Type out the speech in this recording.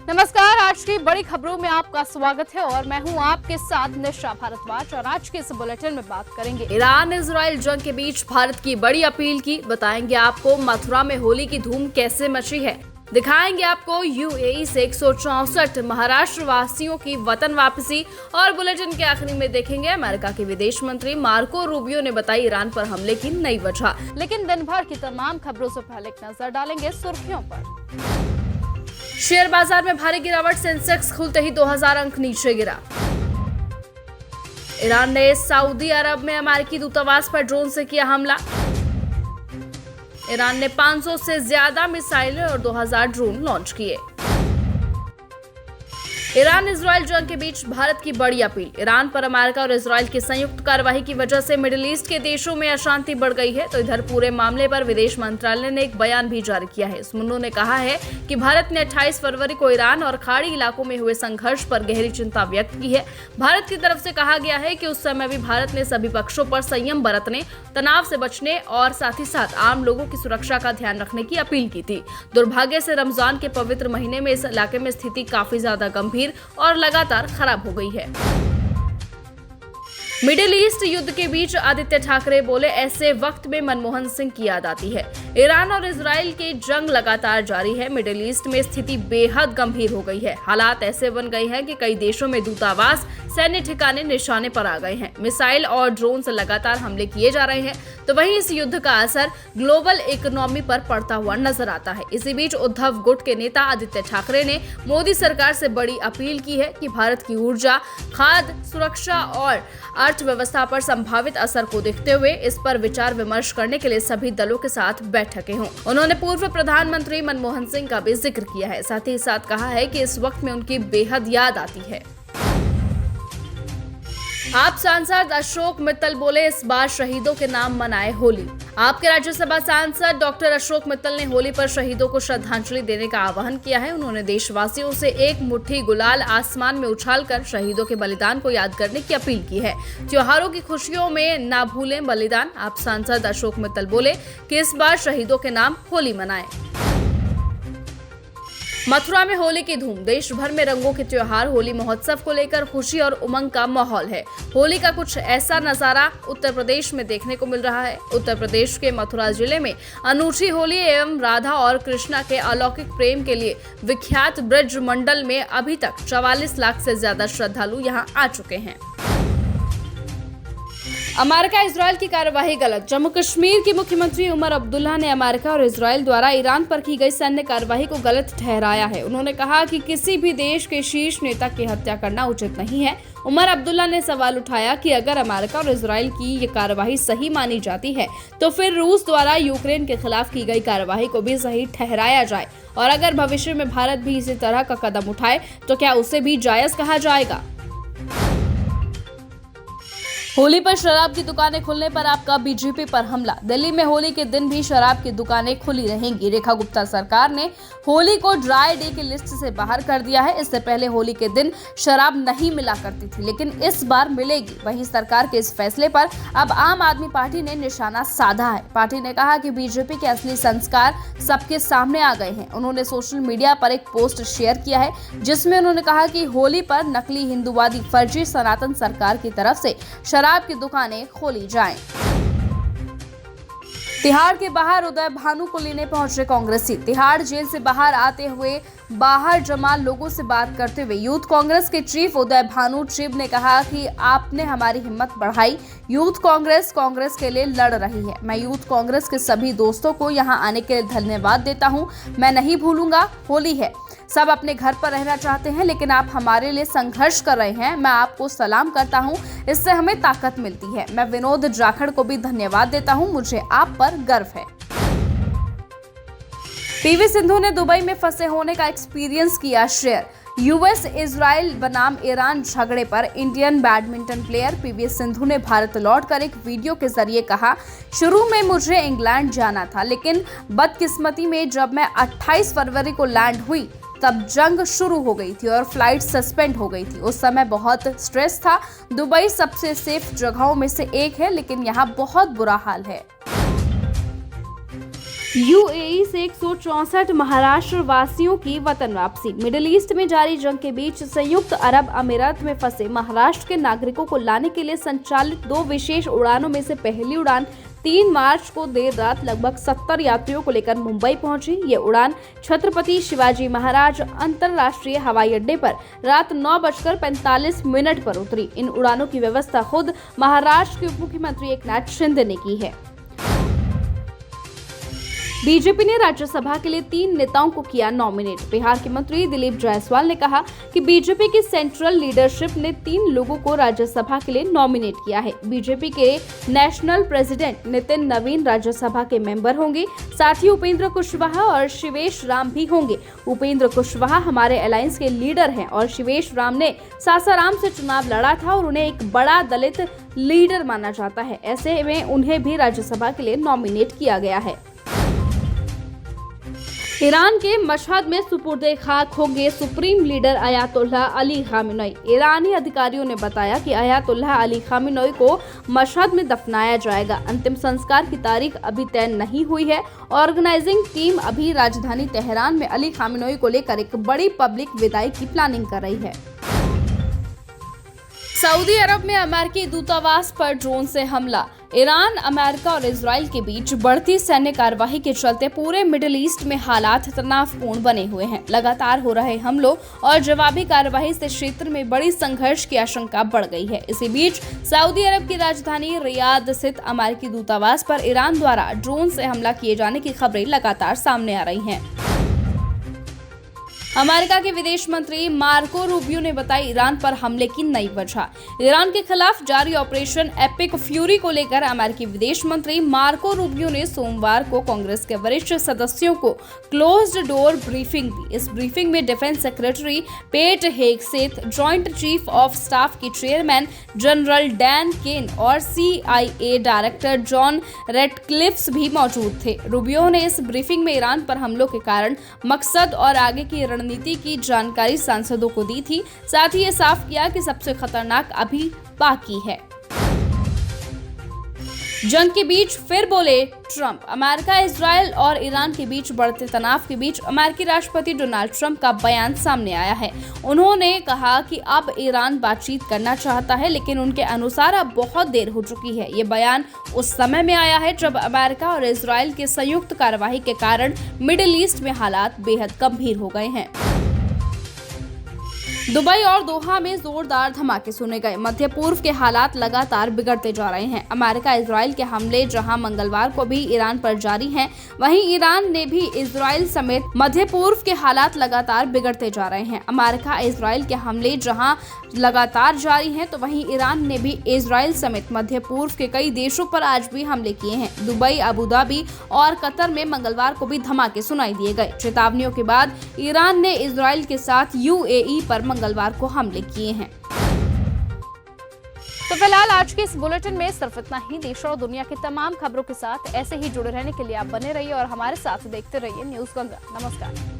नमस्कार, आज की बड़ी खबरों में आपका स्वागत है और मैं हूं आपके साथ निशा भारद्वाज। और आज के इस बुलेटिन में बात करेंगे ईरान इजराइल जंग के बीच भारत की बड़ी अपील की। बताएंगे आपको मथुरा में होली की धूम कैसे मची है। दिखाएंगे आपको यूएई से 164 महाराष्ट्र वासियों की वतन वापसी। और बुलेटिन के आखिरी में देखेंगे अमेरिका के विदेश मंत्री मार्को रूबियो ने बताई ईरान पर हमले की नई वजह। लेकिन दिन भर की तमाम खबरों से पहले एक नजर डालेंगे सुर्खियों पर। शेयर बाजार में भारी गिरावट, सेंसेक्स खुलते ही 2000 अंक नीचे गिरा। ईरान ने सऊदी अरब में अमेरिकी दूतावास पर ड्रोन से किया हमला। ईरान ने 500 से ज्यादा मिसाइलें और 2000 ड्रोन लॉन्च किए। ईरान इजराइल जंग के बीच भारत की बड़ी अपील। ईरान पर अमेरिका और इजराइल की संयुक्त कार्रवाई की वजह से मिडिल ईस्ट के देशों में अशांति बढ़ गई है, तो इधर पूरे मामले पर विदेश मंत्रालय ने एक बयान भी जारी किया है। उन्होंने कहा है कि भारत ने 28 फरवरी को ईरान और खाड़ी इलाकों में हुए संघर्ष पर गहरी चिंता व्यक्त की है। भारत की तरफ से कहा गया है कि उस समय भी भारत ने सभी पक्षों पर संयम बरतने, तनाव से बचने और साथ ही साथ आम लोगों की सुरक्षा का ध्यान रखने की अपील की थी। दुर्भाग्य से रमजान के पवित्र महीने में इस इलाके में स्थिति काफी ज्यादा गंभीर और लगातार खराब हो गई है। मिडिल ईस्ट युद्ध के बीच आदित्य ठाकरे बोले, ऐसे वक्त में मनमोहन सिंह की याद आती है। ईरान और इजराइल की जंग लगातार जारी है। मिडिल ईस्ट में स्थिति बेहद गंभीर हो गई है। हालात ऐसे बन गए हैं कि कई देशों में दूतावास, सैन्य ठिकाने निशाने पर आ गए हैं। मिसाइल और ड्रोन से लगातार हमले किए जा रहे हैं, तो वहीं इस युद्ध का असर ग्लोबल इकोनॉमी पर पड़ता हुआ नजर आता है। इसी बीच उद्धव गुट के नेता आदित्य ठाकरे ने मोदी सरकार से बड़ी अपील की है कि भारत की ऊर्जा, खाद्य सुरक्षा और अर्थव्यवस्था पर संभावित असर को देखते हुए इस पर विचार विमर्श करने के लिए सभी दलों के साथ बैठकें हों। उन्होंने पूर्व प्रधानमंत्री मनमोहन सिंह का भी जिक्र किया है। साथ ही साथ कहा है कि इस वक्त में उनकी बेहद याद आती है। आप सांसद अशोक मित्तल बोले, इस बार शहीदों के नाम मनाए होली। आपके राज्यसभा सांसद डॉक्टर अशोक मित्तल ने होली पर शहीदों को श्रद्धांजलि देने का आह्वान किया है। उन्होंने देशवासियों से एक मुट्ठी गुलाल आसमान में उछालकर शहीदों के बलिदान को याद करने की अपील की है। त्योहारों की खुशियों में ना भूलें बलिदान। आप सांसद अशोक मित्तल बोले कि इस बार शहीदों के नाम होली मनाएं। मथुरा में होली की धूम। देश भर में रंगों के त्योहार होली महोत्सव को लेकर खुशी और उमंग का माहौल है। होली का कुछ ऐसा नजारा उत्तर प्रदेश में देखने को मिल रहा है। उत्तर प्रदेश के मथुरा जिले में अनूठी होली एवं राधा और कृष्णा के अलौकिक प्रेम के लिए विख्यात ब्रज मंडल में अभी तक 44 लाख से ज्यादा श्रद्धालु यहां आ चुके हैं। अमेरिका इजराइल की कार्यवाही गलत। जम्मू कश्मीर के मुख्यमंत्री उमर अब्दुल्ला ने अमेरिका और इजराइल द्वारा ईरान पर की गई सैन्य कार्यवाही को गलत ठहराया है। उन्होंने कहा कि किसी भी देश के शीर्ष नेता की हत्या करना उचित नहीं है। उमर अब्दुल्ला ने सवाल उठाया कि अगर अमेरिका और इजराइल की ये कार्यवाही सही मानी जाती है तो फिर रूस द्वारा यूक्रेन के खिलाफ की गई कार्यवाही को भी सही ठहराया जाए, और अगर भविष्य में भारत भी इसी तरह का कदम उठाए तो क्या उसे भी जायज कहा जाएगा। होली पर शराब की दुकानें खुलने पर आपका बीजेपी पर हमला। दिल्ली में होली के दिन भी शराब की दुकानें खुली रहेंगी। रेखा गुप्ता सरकार ने होली को ड्राई डे की लिस्ट से बाहर कर दिया है। इससे पहले होली के दिन शराब नहीं मिला करती थी, लेकिन इस बार मिलेगी। वहीं सरकार के इस फैसले पर अब आम आदमी पार्टी ने निशाना साधा है। पार्टी ने कहा कि बीजेपी के असली संस्कार सबके सामने आ गए हैं। उन्होंने सोशल मीडिया पर एक पोस्ट शेयर किया है जिसमें उन्होंने कहा कि होली पर नकली हिंदूवादी फर्जी सनातन सरकार की तरफ से शराब की दुकानें खोली जाएं। तिहाड़ के बाहर उदय भानु को लेने पहुंचे कांग्रेसी। तिहाड़ जेल से बाहर आते हुए बाहर जमा लोगों से बात करते हुए यूथ कांग्रेस के चीफ उदय भानु चिब ने कहा कि आपने हमारी हिम्मत बढ़ाई। यूथ कांग्रेस के लिए लड़ रही है। मैं यूथ कांग्रेस के सभी दोस्तों को यहां आने के लिए धन्यवाद देता हूं। मैं नहीं भूलूंगा, होली है, सब अपने घर पर रहना चाहते हैं, लेकिन आप हमारे लिए संघर्ष कर रहे हैं। मैं आपको सलाम करता हूं, इससे हमें ताकत मिलती है। मैं विनोद जाखड़ को भी धन्यवाद देता हूं, मुझे आप पर गर्व है। पीवी सिंधु ने दुबई में फंसे होने का एक्सपीरियंस किया शेयर। यूएस इजराइल बनाम ईरान झगड़े पर Indian badminton player PV Sindhu ने भारत लौटकर एक वीडियो के जरिए कहा, शुरू में मुझे इंग्लैंड जाना था, लेकिन बदकिस्मती में जब मैं 28 फरवरी को लैंड हुई तब जंग शुरू हो गई थी और फ्लाइट सस्पेंड हो गई थी। उस समय बहुत स्ट्रेस था। दुबई सबसे सेफ जगहों में से एक है, लेकिन यहाँ बहुत बुरा हाल है। यूएई से 164 महाराष्ट्र वासियों की वतन वापसी। मिडिल ईस्ट में जारी जंग के बीच संयुक्त अरब अमीरात में फंसे महाराष्ट्र के नागरिकों को लाने के लिए संचालित 2 विशेष उड़ानों में से पहली उड़ान 3 मार्च को देर रात लगभग 70 यात्रियों को लेकर मुंबई पहुंची। ये उड़ान छत्रपति शिवाजी महाराज अंतर्राष्ट्रीय हवाई अड्डे पर रात 9:45 पर उतरी। इन उड़ानों की व्यवस्था खुद महाराष्ट्र के उप मुख्यमंत्री एकनाथ शिंदे ने की है। बीजेपी ने राज्यसभा के लिए 3 नेताओं को किया नॉमिनेट। बिहार के मंत्री दिलीप जायसवाल ने कहा कि बीजेपी की सेंट्रल लीडरशिप ने 3 लोगों को राज्यसभा के लिए नॉमिनेट किया है। बीजेपी के नेशनल प्रेसिडेंट नितिन नवीन राज्यसभा के मेंबर होंगे, साथ ही उपेंद्र कुशवाहा और शिवेश राम भी होंगे। उपेंद्र कुशवाहा हमारे अलायंस के लीडर हैं और शिवेश राम ने सासाराम से चुनाव लड़ा था और उन्हें एक बड़ा दलित लीडर माना जाता है। ऐसे में उन्हें भी राज्यसभा के लिए नॉमिनेट किया गया है। ईरान के मशहद में सुपुर्दे खाक होंगे supreme leader Ayatollah Ali Khamenei. ईरानी अधिकारियों ने बताया कि अयातुल्लाह अली खामेनेई को मशहद में दफनाया जाएगा। अंतिम संस्कार की तारीख अभी तय नहीं हुई है। ऑर्गेनाइजिंग टीम अभी राजधानी तेहरान में अली खामेनेई को लेकर एक बड़ी पब्लिक विदाई की प्लानिंग कर रही है। सऊदी अरब में अमेरिकी दूतावास पर ड्रोन से हमला। ईरान, अमेरिका और इजराइल के बीच बढ़ती सैन्य कार्रवाई के चलते पूरे मिडिल ईस्ट में हालात तनावपूर्ण बने हुए हैं। लगातार हो रहे हमलों और जवाबी कार्रवाई से क्षेत्र में बड़ी संघर्ष की आशंका बढ़ गई है। इसी बीच सऊदी अरब की राजधानी रियाद स्थित अमेरिकी दूतावास पर ईरान द्वारा ड्रोन से हमला किए जाने की खबरें लगातार सामने आ रही हैं। अमेरिका के विदेश मंत्री मार्को रूबियो ने बताई ईरान पर हमले की नई वजह। ईरान के खिलाफ जारी ऑपरेशन एपिक फ्यूरी को लेकर अमेरिकी विदेश मंत्री मार्को रूबियो ने सोमवार को कांग्रेस के वरिष्ठ सदस्यों को क्लोज्ड डोर ब्रीफिंग दी। इस ब्रीफिंग में defence secretary pet Hegseth, joint chief of staff के चेयरमैन जनरल डैन केन और CIA डायरेक्टर जॉन रेडक्लिफ्स भी मौजूद थे। रूबियो ने इस ब्रीफिंग में ईरान पर हमलों के कारण, मकसद और आगे की रणनीति की जानकारी सांसदों को दी थी। साथ ही ये साफ किया कि सबसे खतरनाक अभी बाकी है। जंग के बीच फिर बोले ट्रंप। अमेरिका, इजराइल और ईरान के बीच बढ़ते तनाव के बीच अमेरिकी राष्ट्रपति डोनाल्ड ट्रंप का बयान सामने आया है। उन्होंने कहा कि अब ईरान बातचीत करना चाहता है, लेकिन उनके अनुसार अब बहुत देर हो चुकी है। ये बयान उस समय में आया है जब अमेरिका और इजराइल के संयुक्त कार्रवाई के कारण मिडिल ईस्ट में हालात बेहद गंभीर हो गए हैं। दुबई और दोहा में जोरदार धमाके सुने गए। मध्य पूर्व के हालात लगातार बिगड़ते जा रहे हैं। अमेरिका इजराइल के हमले जहां मंगलवार को भी ईरान पर जारी हैं, वहीं ईरान ने भी इजराइल समेत मध्य पूर्व के हालात लगातार बिगड़ते जा रहे हैं। अमेरिका इजराइल के हमले जहां लगातार जारी हैं, तो वहीं ईरान ने भी इजराइल समेत मध्य पूर्व के कई देशों पर आज भी हमले किए हैं। दुबई, अबू धाबी और कतर में मंगलवार को भी धमाके सुनाई दिए गए। चेतावनियों के बाद ईरान ने इजराइल के साथ UAE पर मंगलवार को हमले किए हैं। तो फिलहाल आज के इस बुलेटिन में सिर्फ इतना ही। देश और दुनिया की तमाम खबरों के साथ ऐसे ही जुड़े रहने के लिए आप बने रहिए और हमारे साथ देखते रहिए न्यूज़ गंगा। नमस्कार।